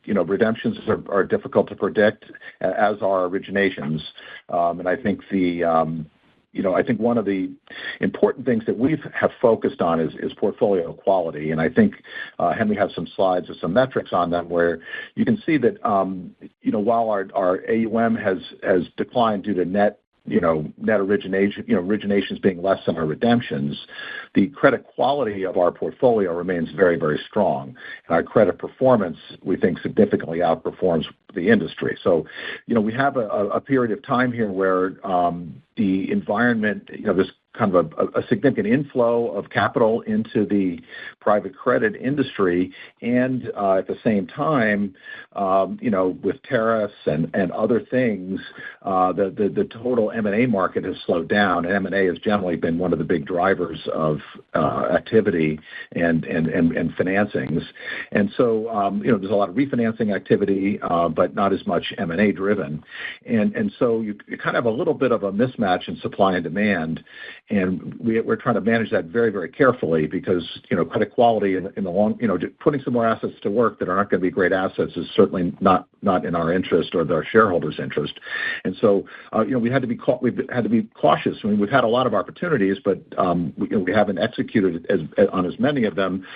Redemptions are difficult to predict, as are originations, and I think I think one of the important things that we have focused on is portfolio quality, and I think Henry has some slides with some metrics on them where you can see that while our AUM has declined due to net originations being less than our redemptions, the credit quality of our portfolio remains very, very strong. And our credit performance, we think, significantly outperforms the industry. So, we have a period of time here where the environment, there's kind of a significant inflow of capital into the private credit industry, and at the same time, with tariffs and other things, the total M&A market has slowed down. And M&A has generally been one of the big drivers of activity and financings. And so, there's a lot of refinancing activity, but not as much M&A driven. And so you kind of have a little bit of a mismatch in supply and demand. And we're trying to manage that very, very carefully because, credit quality in the long, putting some more assets to work that are not going to be great assets is certainly not in our interest or our shareholders' interest. And so, we've had to be cautious. I mean, we've had a lot of opportunities, but we haven't executed on as many of them,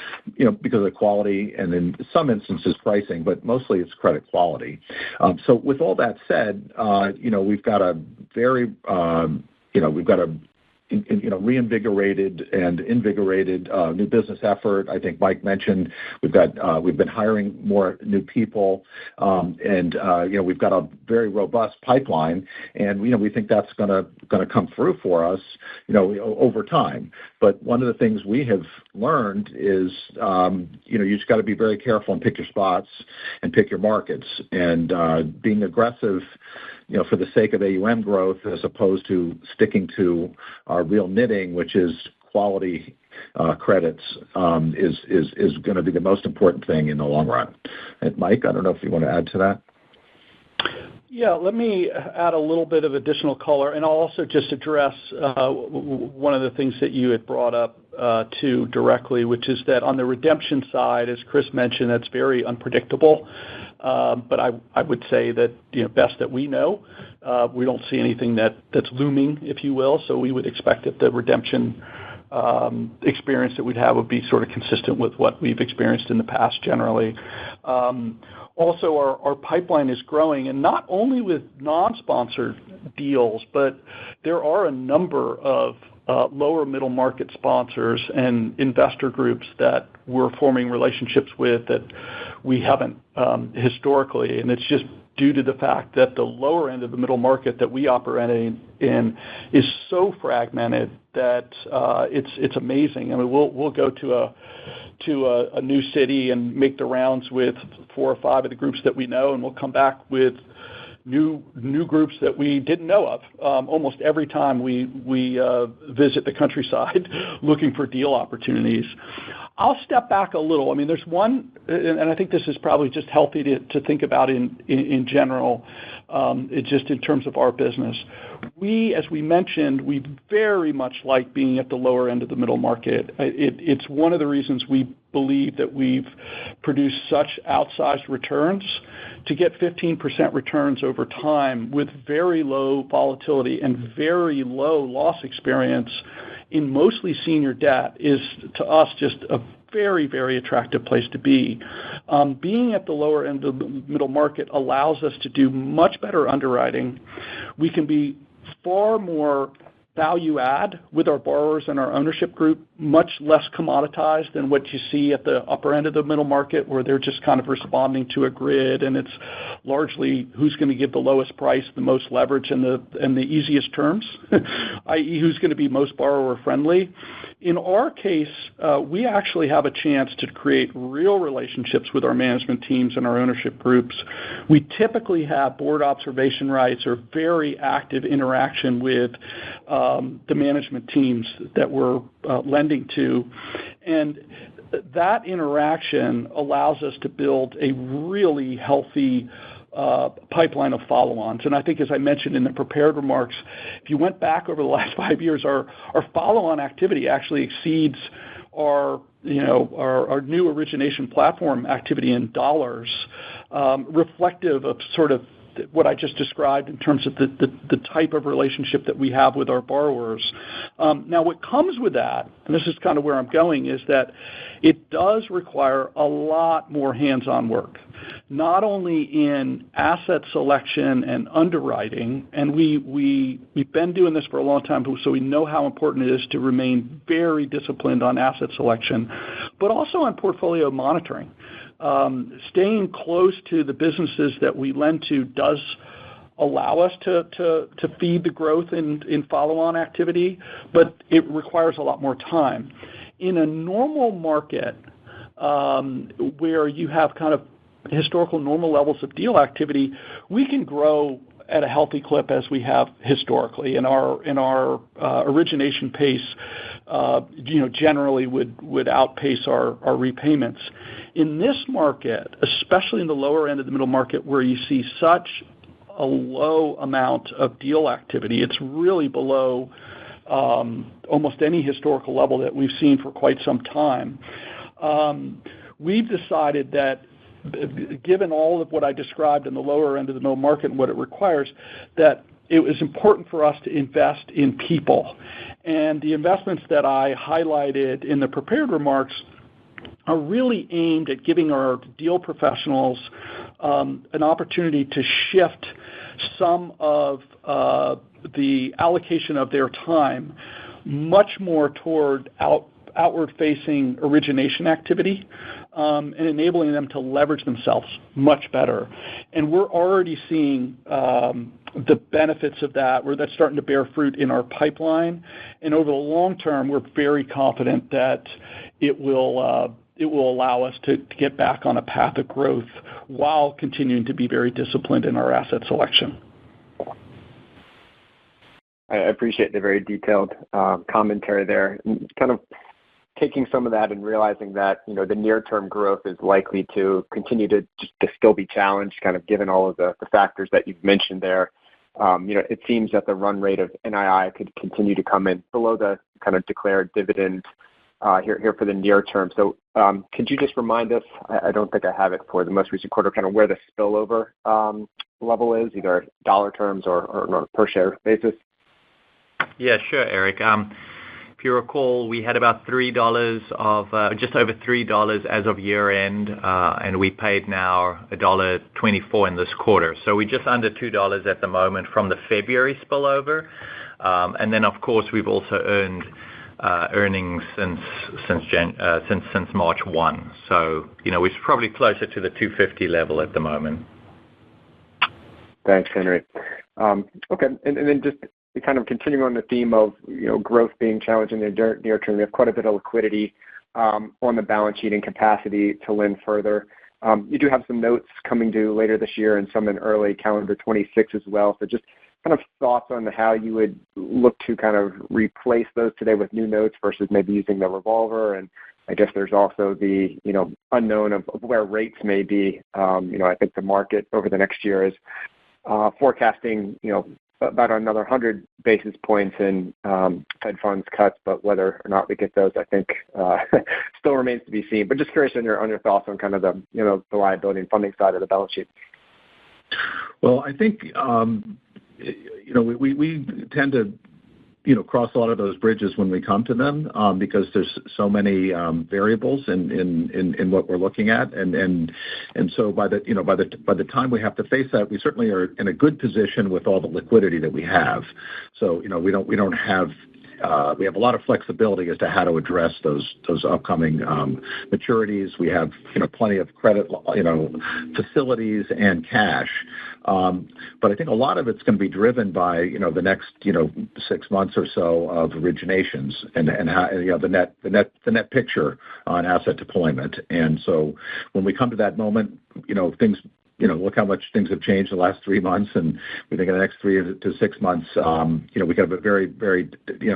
because of quality and in some instances pricing, but mostly it's credit quality. So with all that said, we've got a very, reinvigorated and invigorated new business effort. I think Mike mentioned we've been hiring more new people, and we've got a very robust pipeline, and we think that's going to come through for us, over time. But one of the things we have learned is, you just got to be very careful and pick your spots and pick your markets, and being aggressive, for the sake of AUM growth as opposed to sticking to our real knitting, which is quality credits, is going to be the most important thing in the long run. And Mike, I don't know if you want to add to that. Yeah, let me add a little bit of additional color, and I'll also just address one of the things that you had brought up too directly, which is that on the redemption side, as Chris mentioned, that's very unpredictable. But I would say that, best that we know, we don't see anything that's looming, if you will. So we would expect that the redemption experience that we'd have would be sort of consistent with what we've experienced in the past generally. Also, our pipeline is growing, and not only with non-sponsored deals, but there are a number of lower middle market sponsors and investor groups that we're forming relationships with that we haven't historically, and it's just due to the fact that the lower end of the middle market that we operate in is so fragmented that it's amazing. I mean, we'll go to a new city and make the rounds with 4 or 5 of the groups that we know, and we'll come back with new groups that we didn't know of almost every time we visit the countryside looking for deal opportunities. I'll step back a little. I mean, there's one, and I think this is probably just healthy to think about in general, just in terms of our business. As we mentioned, we very much like being at the lower end of the middle market. It's one of the reasons we believe that we've produced such outsized returns. To get 15% returns over time with very low volatility and very low loss experience in mostly senior debt is, to us, just a very, very attractive place to be. Being at the lower end of the middle market allows us to do much better underwriting. We can be far more value add with our borrowers and our ownership group, much less commoditized than what you see at the upper end of the middle market, where they're just kind of responding to a grid, and it's largely who's going to give the lowest price, the most leverage, and the easiest terms, i.e. who's going to be most borrower friendly. In our case, we actually have a chance to create real relationships with our management teams and our ownership groups. We typically have board observation rights or very active interaction with the management teams that we're lending to. And that interaction allows us to build a really healthy pipeline of follow-ons. And I think, as I mentioned in the prepared remarks, if you went back over the last 5 years, our follow-on activity actually exceeds our new origination platform activity in dollars, reflective of sort of what I just described in terms of the type of relationship that we have with our borrowers. Now, what comes with that, and this is kind of where I'm going, is that it does require a lot more hands-on work, not only in asset selection and underwriting, and we've been doing this for a long time, so we know how important it is to remain very disciplined on asset selection, but also on portfolio monitoring. Staying close to the businesses that we lend to does allow us to feed the growth in follow-on activity, but it requires a lot more time. In a normal market where you have kind of historical normal levels of deal activity, we can grow at a healthy clip as we have historically, and our origination pace generally would outpace our repayments. In this market, especially in the lower end of the middle market, where you see such a low amount of deal activity, it's really below almost any historical level that we've seen for quite some time. We've decided that, given all of what I described in the lower end of the middle market and what it requires, that it was important for us to invest in people. And the investments that I highlighted in the prepared remarks are really aimed at giving our deal professionals an opportunity to shift some of the allocation of their time much more toward outward-facing origination activity, and enabling them to leverage themselves much better. And we're already seeing the benefits of that, where that's starting to bear fruit in our pipeline. And over the long term, we're very confident that it will allow us to get back on a path of growth while continuing to be very disciplined in our asset selection. I appreciate the very detailed commentary there. And kind of taking some of that and realizing that, the near-term growth is likely to continue to still be challenged, kind of given all of the factors that you've mentioned there. It seems that the run rate of NII could continue to come in below the kind of declared dividend here for the near term. So could you just remind us, I don't think I have it for the most recent quarter, kind of where the spillover level is, either dollar terms or on a per share basis? Yeah, sure, Eric. If you recall, we had about just over $3 as of year end, and we paid now $1.24 in this quarter. So we're just under $2 at the moment from the February spillover. And then, of course, we've also earned earnings since March 1. So, we're probably closer to the 250 level at the moment. Thanks, Henry. Okay, and then just kind of continuing on the theme of growth being challenged in the near term, we have quite a bit of liquidity on the balance sheet and capacity to lend further. You do have some notes coming due later this year and some in early calendar 26 as well. So just kind of thoughts on how you would look to kind of replace those today with new notes versus maybe using the revolver. And I guess there's also the unknown of where rates may be. I think the market over the next year is forecasting about another 100 basis points in Fed funds cuts, but whether or not we get those, I think, still remains to be seen. But just curious on your thoughts on kind of the liability and funding side of the balance sheet. Well, I think we tend to cross a lot of those bridges when we come to them, because there's so many variables in what we're looking at, and so by the time we have to face that, we certainly are in a good position with all the liquidity that we have. So we don't have. We have a lot of flexibility as to how to address those upcoming maturities. We have plenty of credit facilities and cash, but I think a lot of it's going to be driven by the next 6 months or so of originations and how the net picture on asset deployment. And so when we come to that moment, things. Look how much things have changed in the last 3 months, and we think in the next 3 to 6 months, we could have a very, very,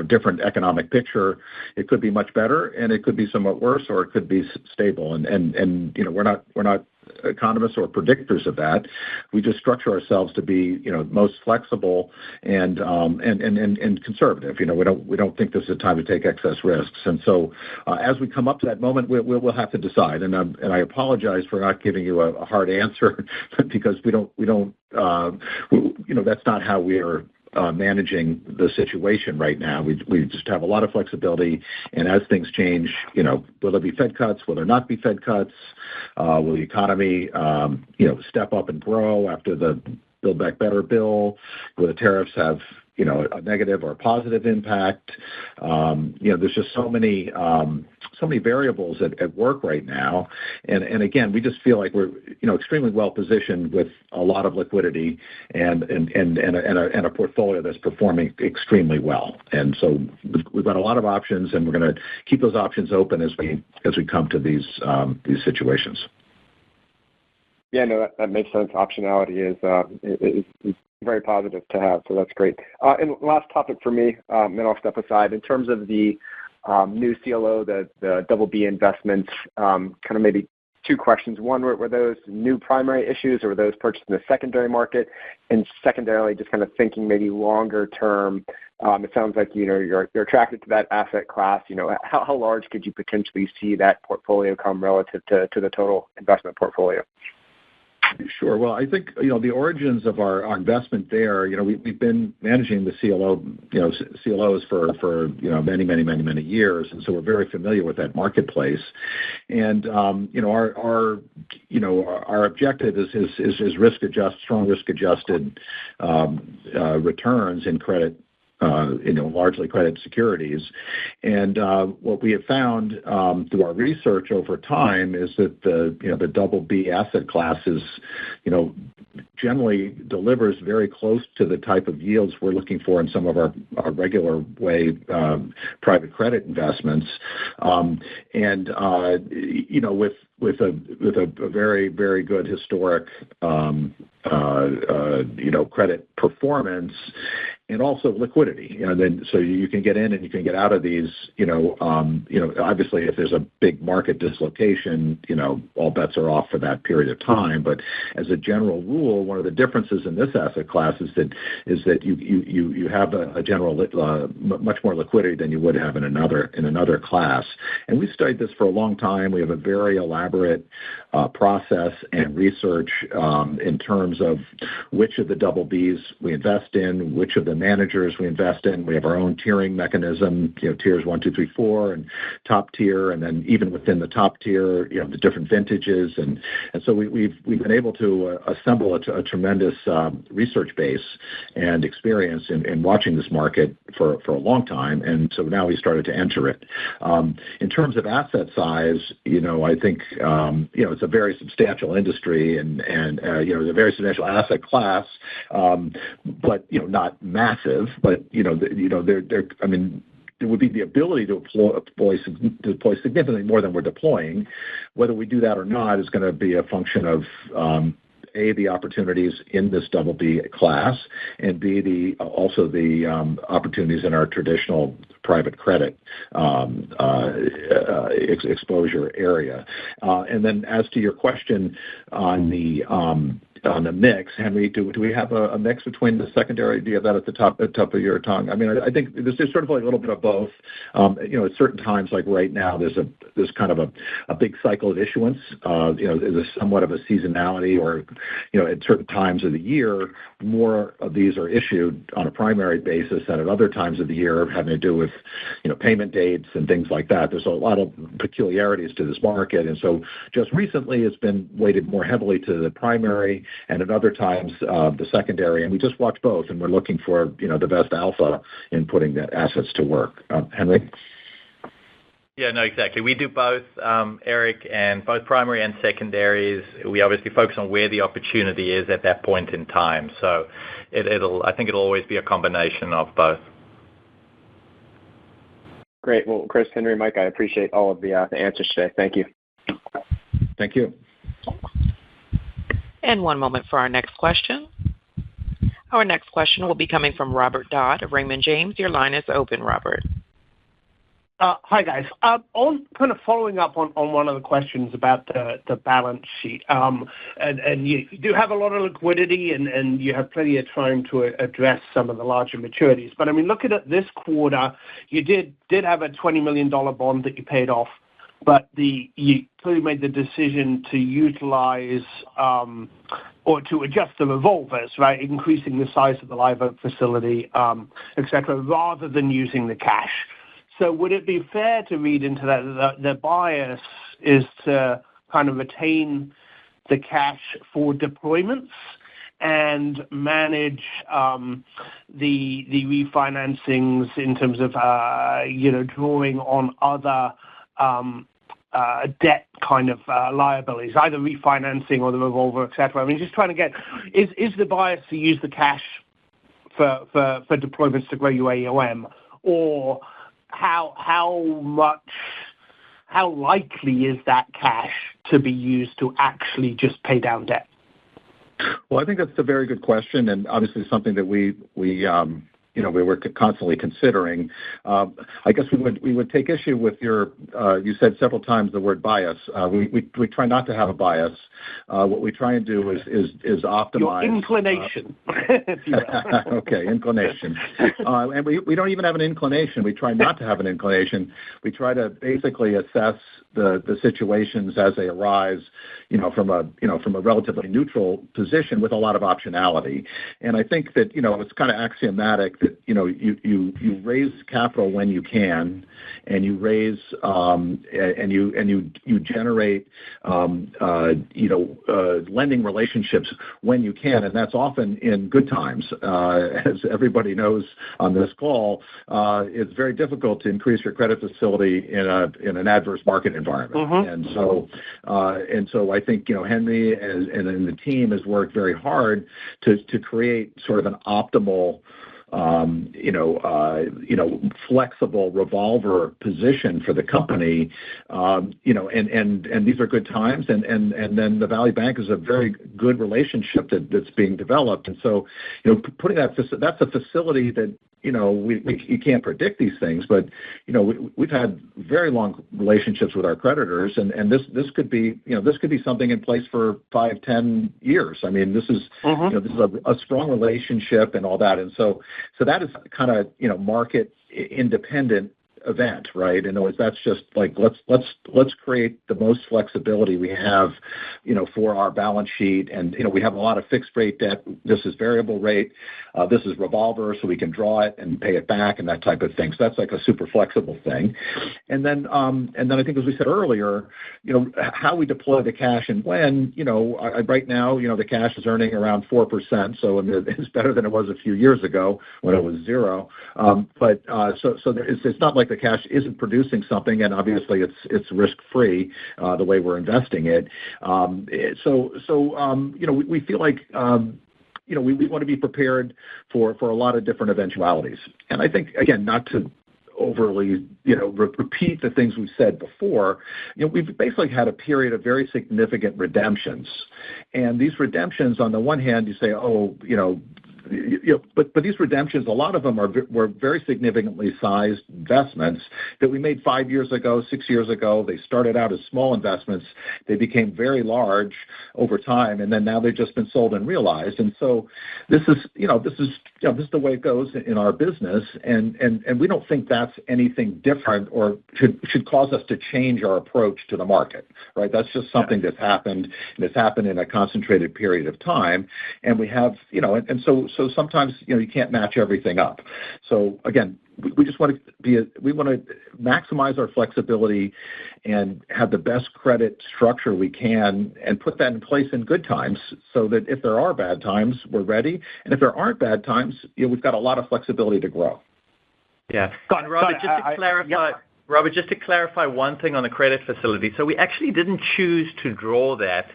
different economic picture. It could be much better, and it could be somewhat worse, or it could be stable. And we're not economists or predictors of that. We just structure ourselves to be, most flexible and conservative. We don't think this is a time to take excess risks. And so, as we come up to that moment, we'll have to decide. And I apologize for not giving you a hard answer because we don't. That's not how we are managing the situation right now. We just have a lot of flexibility, and as things change, will there be Fed cuts? Will there not be Fed cuts? Will the economy, step up and grow after the Build Back Better bill? Will the tariffs have, a negative or a positive impact? There's just so many variables at work right now, and again, we just feel like we're extremely well positioned with a lot of liquidity and a portfolio that's performing extremely well. And so we've got a lot of options, and we're going to keep those options open as we come to these situations. Yeah, no, that makes sense. Optionality is very positive to have, so that's great. And last topic for me, then I'll step aside. In terms of the new CLO, the BB investments, kind of maybe 2 questions. One, were those new primary issues, or were those purchased in the secondary market? And secondarily, just kind of thinking maybe longer term, It sounds like, you're attracted to that asset class. How large could you potentially see that portfolio come relative to the total investment portfolio? Sure. Well, I think, the origins of our investment there, we've been managing the CLOs for many years, and so we're very familiar with that marketplace. And our objective is strong risk-adjusted returns in credit, largely credit securities. And what we have found through our research over time is that the double B asset classes, generally delivers very close to the type of yields we're looking for in some of our regular way private credit investments. With a very, very good historic credit performance and also liquidity. And then so you can get in and you can get out of these, obviously if there's a big market dislocation, all bets are off for that period of time. But as a general rule, one of the differences in this asset class is that you have a general much more liquidity than you would have in another class. And we studied this for a long time. We have a very elaborate process and research in terms of which of the double Bs we invest in, which of the managers we invest in. We have our own tiering mechanism, tiers 1, 2, 3, 4, and top tier, and then even within the top tier, the different vintages, and so we've been able to assemble a tremendous research base and experience in watching this market for a long time, and so now we started to enter it. In terms of asset size, I think it's a very substantial industry and a very substantial asset class, but not massive. But there would be the ability to deploy significantly more than we're deploying. Whether we do that or not is going to be a function of the opportunities in this double B class, and B, also the opportunities in our traditional private credit exposure area. And then as to your question on the mix, Henry, do we have a mix between the secondary? Do you have that at the top of your tongue? I think there's sort of like a little bit of both. At certain times, like right now, there's kind of a big cycle of issuance. There's somewhat of a seasonality, or at certain times of the year, more of these are issued on a primary basis than at other times of the year, having to do with payment dates and things like that. There's a lot of peculiarities to this market, and so just recently it's been weighted more heavily to the primary, and at other times the secondary. And we just watch both, and we're looking for the best alpha in putting the assets to work. Henry? Yeah, no, exactly. We do both, Eric, and both primary and secondaries. We obviously focus on where the opportunity is at that point in time. So I think it'll always be a combination of both. Great. Well, Chris, Henry, Mike, I appreciate all of the answers today. Thank you. Thank you. And one moment for our next question. Our next question will be coming from Robert Dodd of Raymond James. Your line is open, Robert. Hi, guys. On kind of following up on one of the questions about the balance sheet, and you do have a lot of liquidity and you have plenty of time to address some of the larger maturities. But looking at this quarter, you did have a $20 million bond that you paid off, but you clearly made the decision to utilize or to adjust the revolvers, right, increasing the size of the live oak facility, et cetera, rather than using the cash. So would it be fair to read into that the bias is to kind of retain the cash for deployments and manage the refinancings in terms of drawing on other debt kind of liabilities, either refinancing or the revolver, et cetera? Just trying to get, is the bias to use the cash for deployments to grow your AUM, or how likely is that cash to be used to actually just pay down debt? Well, I think that's a very good question, and obviously something that we we were constantly considering. I guess we would take issue with you said several times the word bias. We try not to have a bias. What we try and do is optimize. Your inclination. Okay, inclination. And we don't even have an inclination. We try not to have an inclination. We try to basically assess the situations as they arise, from a relatively neutral position with a lot of optionality. And I think that it's kind of axiomatic that you raise capital when you can, and you raise and you generate lending relationships when you can, and that's often in good times. As everybody knows on this call, it's very difficult to increase your credit facility in an adverse market environment. Mm-hmm. And so I think Henry and the team has worked very hard to create sort of an optimal flexible revolver position for the company, and these are good times, and then the Valley Bank is a very good relationship that's being developed, and so putting that's a facility that you can't predict these things, but we've had very long relationships with our creditors, and this could be something in place for 5-10 years. I mean, this is mm-hmm. This is a strong relationship and all that, and so that is kind of market independent event, right? In other words, that's just like let's create the most flexibility we have, for our balance sheet, and we have a lot of fixed rate debt. This is variable rate. This is revolver, so we can draw it and pay it back and that type of thing. So that's like a super flexible thing. And then I think, as we said earlier, how we deploy the cash and when, right now, the cash is earning around 4%, so it's better than it was a few years ago when it was 0. But it's not like the cash isn't producing something, and obviously it's risk free the way we're investing it. We feel like we want to be prepared for a lot of different eventualities. And I think, again, not to overly repeat the things we've said before, we've basically had a period of very significant redemptions, and these redemptions, on the one hand, you say, but these redemptions, a lot of them were very significantly sized investments that we made 5 years ago, 6 years ago. They started out as small investments. They became very large over time, and then now they've just been sold and realized. And so this is the way it goes in our business, and we don't think that's anything different or should cause us to change our approach to the market, right? That's just something that's happened, and it's happened in a concentrated period of time, and we have, so sometimes you can't match everything up. So again, we just want to maximize our flexibility and have the best credit structure we can, and put that in place in good times, so that if there are bad times, we're ready, and if there aren't bad times, we've got a lot of flexibility to grow. Yeah, and Robert, just to clarify one thing on the credit facility. So we actually didn't choose to draw that.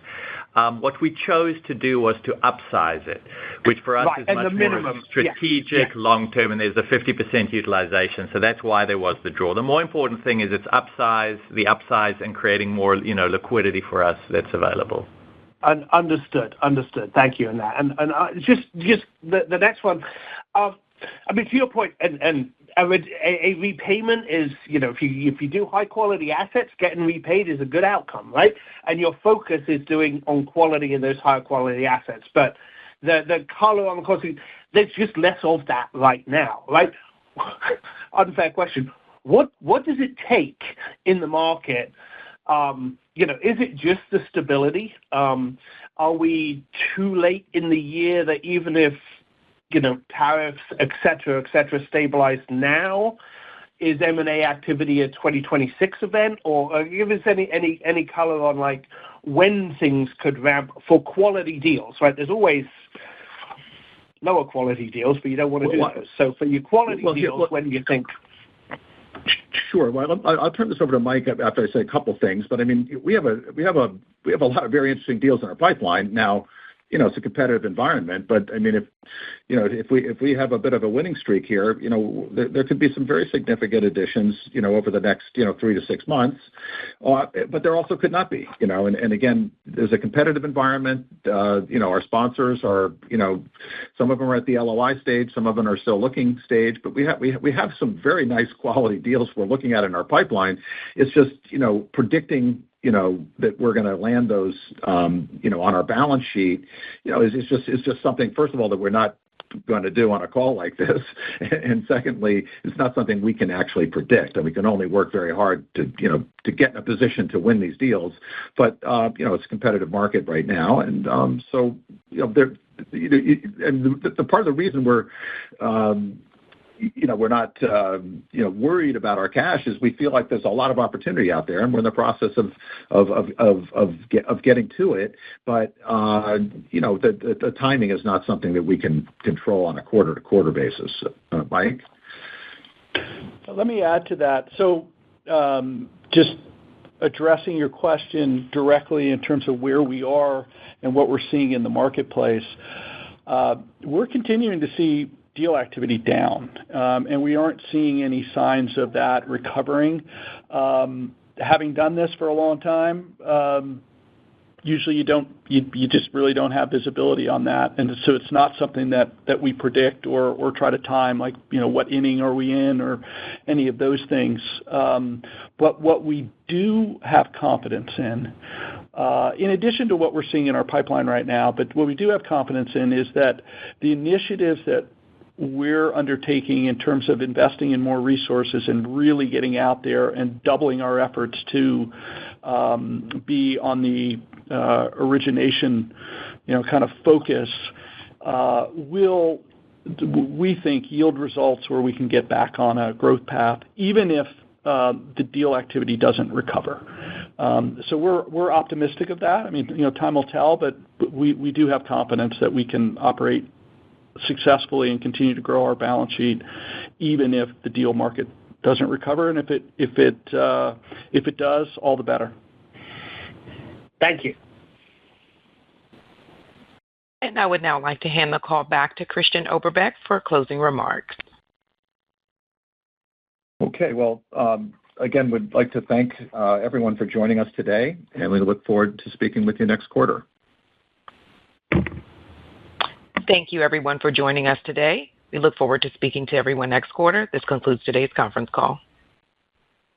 What we chose to do was to upsize it, which for us is much more strategic, long-term, and there's a 50% utilization. So that's why there was the draw. The more important thing is it's the upsize and creating more, liquidity for us that's available. Understood. Thank you on that. And just the next one. To your point, and a repayment is, if you do high quality assets, getting repaid is a good outcome, right? And your focus is doing on quality in those higher quality assets. But the color on the course, there's just less of that right now, right? Unfair question. What does it take in the market? Is it just the stability? Are we too late in the year that even if tariffs, et cetera, stabilize now, is M&A activity a 2026 event? Or give us any color on like when things could ramp for quality deals, right? There's always lower quality deals, but you don't want to do those. So for your quality deals, when do you think? Sure. Well, I'll turn this over to Mike after I say a couple things. But I mean, we have a lot of very interesting deals in our pipeline now. It's a competitive environment, but I mean, if we have a bit of a winning streak here, there could be some very significant additions, over the next 3 to 6 months, but there also could not be, and again, there's a competitive environment. Our sponsors are, some of them are at the LOI stage, some of them are still looking stage, but we have some very nice quality deals we're looking at in our pipeline. It's just, predicting, that we're going to land those, on our balance sheet, it's just something, first of all, that we're not going to do on a call like this. And secondly, it's not something we can actually predict, and we can only work very hard to get in a position to win these deals. But, it's a competitive market right now. And so, and the part of the reason we're not, worried about our cash is we feel like there's a lot of opportunity out there, and we're in the process of getting to it. But, the timing is not something that we can control on a quarter-to-quarter basis. Mike? Let me add to that. So, just addressing your question directly in terms of where we are and what we're seeing in the marketplace, we're continuing to see deal activity down, and we aren't seeing any signs of that recovering. Having done this for a long time, usually you just really don't have visibility on that, and so it's not something that we predict or try to time, like, what inning are we in or any of those things. But what we do have confidence in addition to what we're seeing in our pipeline right now, but what we do have confidence in is that the initiatives that we're undertaking in terms of investing in more resources and really getting out there and doubling our efforts to be on the origination, kind of focus, will, we think, yield results where we can get back on a growth path, even if the deal activity doesn't recover. So we're optimistic of that. I mean, time will tell, but we do have confidence that we can operate successfully and continue to grow our balance sheet, even if the deal market doesn't recover. And if it does, all the better. Thank you. And I would now like to hand the call back to Christian Oberbeck for closing remarks. Okay. Well, again, we'd like to thank everyone for joining us today, and we look forward to speaking with you next quarter. Thank you, everyone, for joining us today. We look forward to speaking to everyone next quarter. This concludes today's conference call.